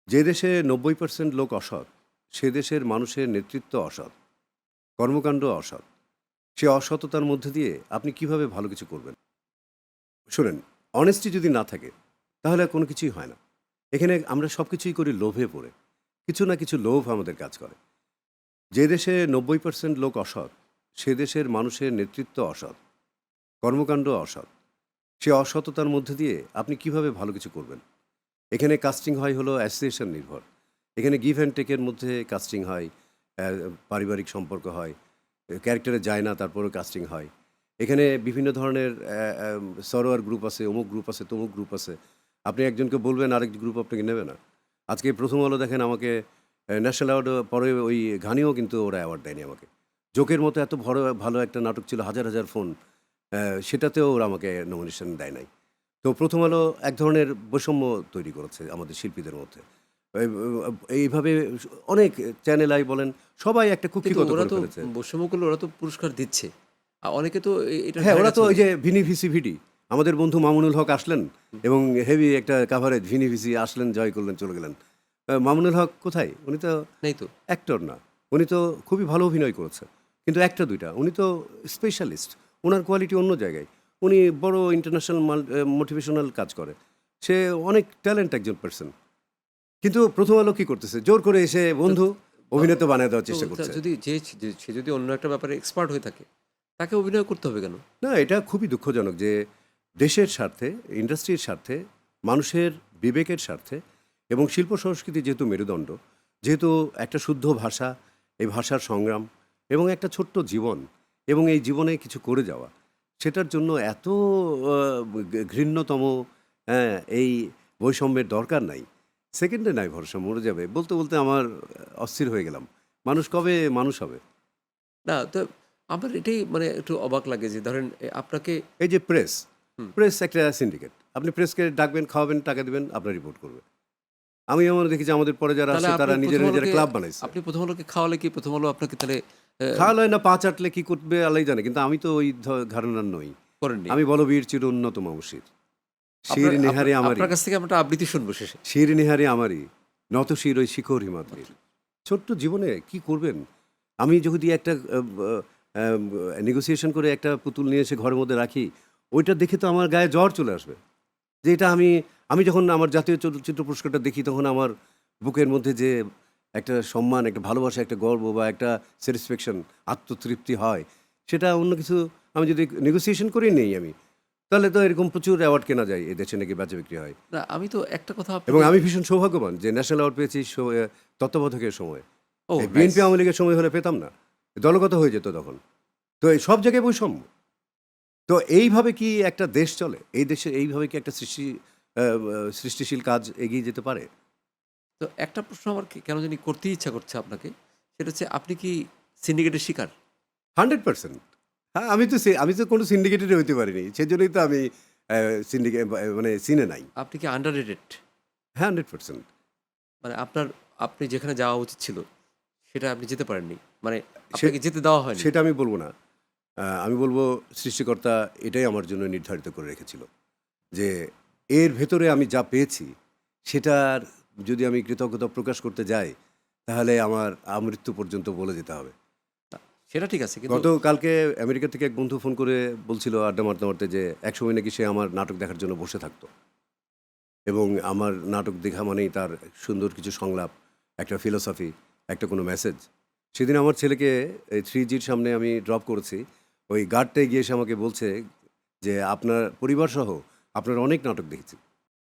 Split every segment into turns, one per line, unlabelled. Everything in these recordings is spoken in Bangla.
যে দেশে ৯০% লোক অসৎ, সে দেশের মানুষের নেতৃত্ব অসৎ, কর্মকাণ্ড অসৎ। সে অসততার মধ্যে দিয়ে আপনি কিভাবে ভালো কিছু করবেন? শোনেন, অনেস্টি যদি না থাকে, তাহলে আর কোনো কিছুই হয় না। এখানে আমরা সব কিছুই করি লোভে পড়ে। কিছু না কিছু লোভ আমাদের কাজ করে। যে দেশে ৯০% লোক অসৎ, সে দেশের মানুষের নেতৃত্ব অসৎ, কর্মকাণ্ড অসৎ। সে অসততার মধ্যে দিয়ে আপনি কিভাবে ভালো কিছু করবেন? এখানে কাস্টিং হয় হলো অ্যাসোসিয়েশন নির্ভর। এখানে গিভ অ্যান্ড টেকের মধ্যে কাস্টিং হয়, অ্যা পারিবারিক সম্পর্ক হয়। ক্যারেক্টারে যায় না তারপরেও কাস্টিং হয়। এখানে বিভিন্ন ধরনের সরোয়ার গ্রুপ আছে, অমুক গ্রুপ আছে, তমুক গ্রুপ আছে। আপনি একজনকে বলবেন আরেক গ্রুপ আপনাকে নেবে না। আজকে 'প্রথম আলো' দেখেন আমাকে ন্যাশনাল অ্যাওয়ার্ড পরে ওই ঘানিও কিন্তু ওরা অ্যাওয়ার্ড দেয়নি আমাকে। 'জোকের' মতো এত ভালো একটা নাটক ছিল, হাজার, হাজার ফোন। সেটাতেও ওরা আমাকে নমিনেশন দেয় নাই। তো 'প্রথম আলো' এক ধরনের বৈষম্য তৈরি করেছে আমাদের শিল্পীদের মধ্যে। এই এইভাবে অনেক চ্যানেল আই বলেন, সবাই একটা
কিন্তু
কুক্ষিগত
ওরা
করে
তো
ফেলেছে।
বৈষম্য করলে ওরা তো পুরস্কার দিচ্ছে। অনেকে তো এটার
হ্যাঁ,
ধারে
ওরা তো
কাছেও
ওই
নেই।
যে ভিনি ভিসি ভিডি, আমাদের বন্ধু মামুনুল হক আসলেন
হুম,
এবং হেভি একটা কাভারেজ ভিনি ভিসি আসলেন, জয় করলেন, চলে গেলেন। মামুনুল হক কোথায়? উনি তো
নেই তো।
অ্যাক্টর না। উনি তো খুবই ভালো অভিনয় করেছে। কিন্তু ১ টা ২ টা। উনি তো স্পেশালিস্ট। উনার কোয়ালিটি অন্য জায়গায়। উনি বড় ইন্টারন্যাশনাল মোটিভেশনাল কাজ করে। সে অনেক ট্যালেন্ট একজন পারসন। কিন্তু 'প্রথম আলো' কি করতেছে? জোর করে এসে
তো
বন্ধু
বা
অভিনেতা বানায় দেওয়ার
তো
চেষ্টা করছে।
যদি সে যদি অন্য একটা ব্যাপারে এক্সপার্ট হয়ে থাকে, তাকে অভিনয় করতে হবে কেন?
না, এটা খুবই দুঃখজনক যে দেশের স্বার্থে, ইন্ডাস্ট্রির স্বার্থে, মানুষের বিবেকের স্বার্থে এবং শিল্প সংস্কৃতি যেহেতু মেরুদণ্ড, যেহেতু একটা শুদ্ধ ভাষা, এই ভাষার সংগ্রাম এবং একটা ছোট্ট জীবন এবং এই জীবনে কিছু করে যাওয়া, সেটার জন্য এত আ ঘৃণ্যতম এই বৈষম্যের দরকার নাই। সেকেন্ডে নাই ভরসা, মরে যাবে। বলতে, বলতে আমার অস্থির হয়ে গেলাম। মানুষ কবে মানুষ হবে?
না তো আমার এটাই মানে একটু অবাক লাগে যে ধরেন আপনাকে
এই যে প্রেস,
হুম,
প্রেস একটা সিন্ডিকেট। আপনি প্রেসকে ডাকবেন, খাওয়াবেন, টাকা দিবেন, আপনার রিপোর্ট করবে। আমি এমন দেখেছি আমাদের পরে যারা
তাহলে
আসছে
আপনি
তারা
১ম
নিজেরা, নিজেরা
আলোকে
ক্লাব বানাইছে।
'প্রথম আলোকে খাওয়ালে কি 'প্রথম আলো' আপনাকে তাহলে অ্যা
খাওয়ালয় না পা চাটলে কি করবে আল্লাহই জানে। কিন্তু আমি তো ওই ঘরানার নই।
করেননি?
আমি বলবীর চির উন্নত মামুষির। শির
আপনার আপনার
নেহারি
আপনার
আমারই,
কাছ থেকে আমরা একটা আবৃত্তি শুনবো শেষে।
শির নেহারি আমারই, নত শির ওই শিখর হিমাদ্রির। ছোট্ট জীবনে কি করবেন? আমি যদি একটা নেগোসিয়েশন করে একটা পুতুল নিয়ে এসে ঘরের মধ্যে রাখি, ওইটা দেখে তো আমার গায়ে জ্বর চলে আসবে। যে এটা আমি যখন আমার জাতীয় চলচ্চিত্র পুরস্কারটা দেখি তখন আমার বুকের মধ্যে যে একটা সম্মান, একটা ভালোবাসা, একটা গর্ব বা একটা স্যাটিসফ্যাকশন, আত্মতৃপ্তি হয়, সেটা অন্য কিছু আমি যদি নেগোসিয়েশন করেই নেই আমি, তাহলে তো এরকম প্রচুর অ্যাওয়ার্ড কেনা যায় এদেশে নাকি বেচা বিক্রি হয়।
না আমি তো একটা কথা
এবং
আপনাকে
আমি ভীষণ সৌভাগ্যবান যে ন্যাশনাল অ্যাওয়ার্ড পেয়েছি তত্ত্বাবধায়কের সময়।
ওহ
এই
নাইস।
বিএনপি আওয়ামী লীগের সময় হলে পেতাম না। দলগত হয়ে যেত তখন। তো এই সব জায়গায় বৈষম্য। তো এইভাবে কি একটা দেশ চলে? এই দেশে এইভাবে কি একটা সৃষ্টিশীল কাজ এগিয়ে যেতে পারে?
তো একটা প্রশ্ন আমার কেন জানি করতেই ইচ্ছা করছে আপনাকে। সেটা হচ্ছে আপনি কি সিন্ডিকেটের শিকার?
100% হ্যাঁ, আমি তো কোনো সিন্ডিকেটেরই হইতে পারিনি। সেজন্যই তো আমি অ্যা মানে সিনে নাই।
আপনি কি আন্ডাররেটেড?
হ্যাঁ, 100%
মানে আপনি যেখানে যাওয়া উচিত ছিল, সেটা আপনি যেতে পারেননি। মানে
সে
আপনাকে যেতে দেওয়া হয়নি।
সেটা আমি বলব না। আমি বলব সৃষ্টিকর্তা এটাই আমার জন্য নির্ধারিত করে রেখেছিল। যে এর ভেতরে আমি যা পেয়েছি, সেটার যদি আমি কৃতজ্ঞতা প্রকাশ করতে যাই, তাহলে আমার আমৃত্যু পর্যন্ত বলে যেতে হবে।
আ সেটা ঠিক আছে। কিন্তু
গতকালকে আমেরিকা থেকে এক বন্ধু ফোন করে বলছিল আড্ডা মারতে, মারতে যে একসময় নাকি সে আমার নাটক দেখার জন্য বসে থাকতো। এবং আমার নাটক দেখা মানেই তার সুন্দর কিছু সংলাপ, একটা ফিলোসফি, একটা কোনো মেসেজ। সেদিন আমার ছেলেকে এই 3Gর সামনে আমি ড্রপ করেছি। ওই গার্ডটাই গিয়ে এসে আমাকে বলছে যে, "আপনার পরিবারসহ আপনার অনেক নাটক দেখেছি।"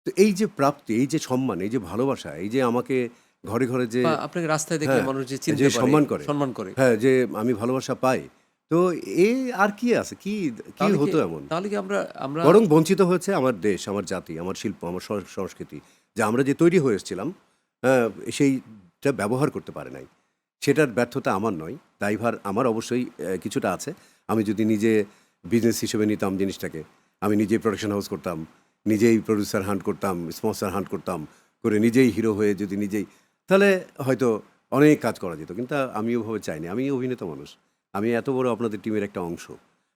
তো এই যে প্রাপ্তি, এই যে সম্মান, এই যে ভালোবাসা, এই যে আমাকে ঘরে, ঘরে যে
বা আপনাকে রাস্তায় দেখলে
হ্যাঁ,
মানুষ যে
যে
চিনতে পারে,
সম্মান করে,
সম্মান করে।
হ্যাঁ, যে আমি ভালোবাসা পাই। তো আর কি আছে? কি
তাহলে কি
হতো এমন?
তাহলে কি আমরা আমরা
বরং বঞ্চিত হয়েছে আমার দেশ, আমার জাতি, আমার শিল্প, আমার সংস্কৃতি। যে আমরা যে তৈরি হয়ে এসেছিলাম, হ্যাঁ, সেইটা ব্যবহার করতে পারে নাই। সেটার ব্যর্থতা আমার নয়। দায়ভার আমার অবশ্যই কিছুটা আছে। আমি যদি নিজে বিজনেস হিসেবে নিতাম জিনিসটাকে, আমি নিজেই প্রোডাকশন হাউস করতাম, নিজেই প্রোডিউসার হান্ট করতাম, স্পন্সর হান্ট করতাম, করে নিজেই হিরো হয়ে যদি নিজেই, তাহলে হয়তো অনেক কাজ করা যেত। কিন্তু আমি ওভাবে চাইনি। আমি অভিনেতা মানুষ। আমি এত বড় আপনাদের টিমের একটা অংশ।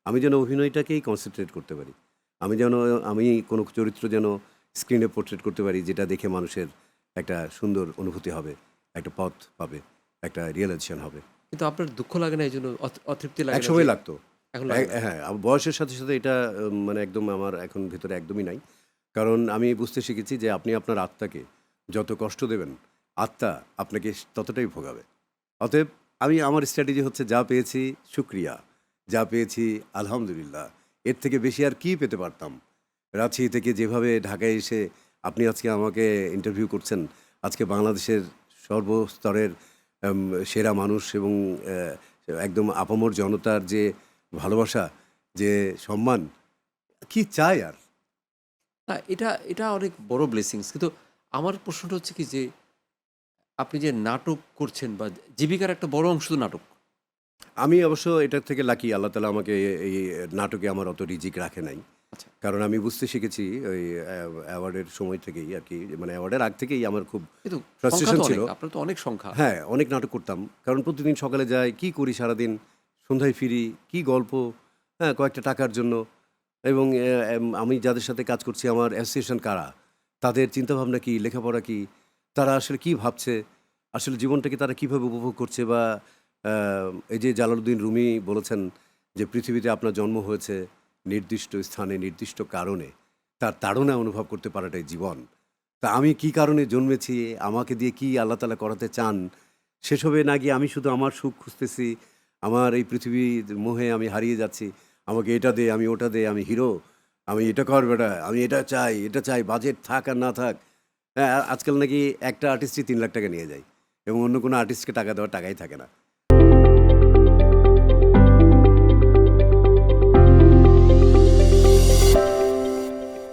আমি যেন অভিনয়টাকেই কনসেনট্রেট করতে পারি। আমি যেন আমি কোনো চরিত্র যেন স্ক্রিনে পোর্ট্রেট করতে পারি যেটা দেখে মানুষের একটা সুন্দর অনুভূতি হবে, একটা পথ পাবে, একটা রিয়েলাইজেশন হবে।
কিন্তু আপনার দুঃখ লাগে না এই জন্য, অতৃপ্তি লাগে না যে
একসময় লাগতো।
এখন লাগে না?
হ্যাঁ, বয়সের সাথে, সাথে এটা মানে একদম আমার এখন ভেতরে একদমই নাই। কারণ আমি বুঝতে শিখেছি যে আপনি আপনার আত্মাকে যত কষ্ট দেবেন, আত্মা আপনাকে ততটাই ভোগাবে। অতএব আমি আমার স্ট্র্যাটেজি হচ্ছে যা পেয়েছি শুকরিয়া, যা পেয়েছি আলহামদুলিল্লাহ। এর থেকে বেশি আর কি পেতে পারতাম? রাজশাহী থেকে যেভাবে ঢাকায় এসে আপনি আজকে আমাকে ইন্টারভিউ করছেন, আজকে বাংলাদেশের সর্বস্তরের আম সেরা মানুষ এবং একদম আপামর জনতার যে ভালোবাসা, যে সম্মান, কি চাই আর?
না, এটা অনেক বড় ব্লেসিংস। কিন্তু আমার প্রশ্নটা হচ্ছে কি যে আপনি যে নাটক করছেন বা জীবিকার একটা বড় অংশ তো নাটক।
আমি অবশ্য এটার থেকে লাকি আল্লাহ তাআলা আমাকে এই নাটকে আমার অত রিজিক রাখে নাই।
আচ্ছা।
কারণ আমি বুঝতে শিখেছি ওই অ্যাওয়ার্ডের সময় থেকেই আরকি, মানে অ্যাওয়ার্ডের আগ থেকেই আমার খুব
কিন্তু সংখ্যা
ফ্রাস্ট্রেশন
তো
ছিল।
অনেক। আপনার তো অনেক সংখ্যা।
হ্যাঁ, অনেক নাটক করতাম। কারণ প্রতিদিন সকালে যাই, কি করি সারাদিন? সন্ধ্যায় ফিরি, কি গল্প, হ্যাঁ, কয়েকটা টাকার জন্য। এবং আমি যাদের সাথে কাজ করছি আমার অ্যাসোসিয়েশন কারা? তাদের চিন্তাভাবনা কি? লেখাপড়া কি? তারা আসলে কি ভাবছে? আসলে জীবনটাকে তারা কিভাবে উপভোগ করছে? বা আ এই যে জালালউদ্দিন রুমি বলেছেন যে, "পৃথিবীতে আপনার জন্ম হয়েছে নির্দিষ্ট স্থানে, নির্দিষ্ট কারণে। তার তাড়না অনুভব করতে পারাটাই জীবন।" তা আমি কি কারণে জন্মেছি, আমাকে দিয়ে কি আল্লাহ তাআলা করাতে চান, সেসবে না গিয়ে আমি শুধু আমার সুখ খুঁজতেছি, আমার এই পৃথিবীর মোহে আমি হারিয়ে যাচ্ছি। আমাকে এটা দে, আমি ওটা দে, আমি হিরো, আমি এটা কর বেটা, আমি এটা চাই, বাজেট থাক আর না থাক। হ্যাঁ, আজকাল নাকি একটা আর্টিস্টই ৳৩,০০,০০০ নিয়ে যায় এবং অন্য কোনো আর্টিস্টকে টাকা দেওয়ার টাকাই থাকে না।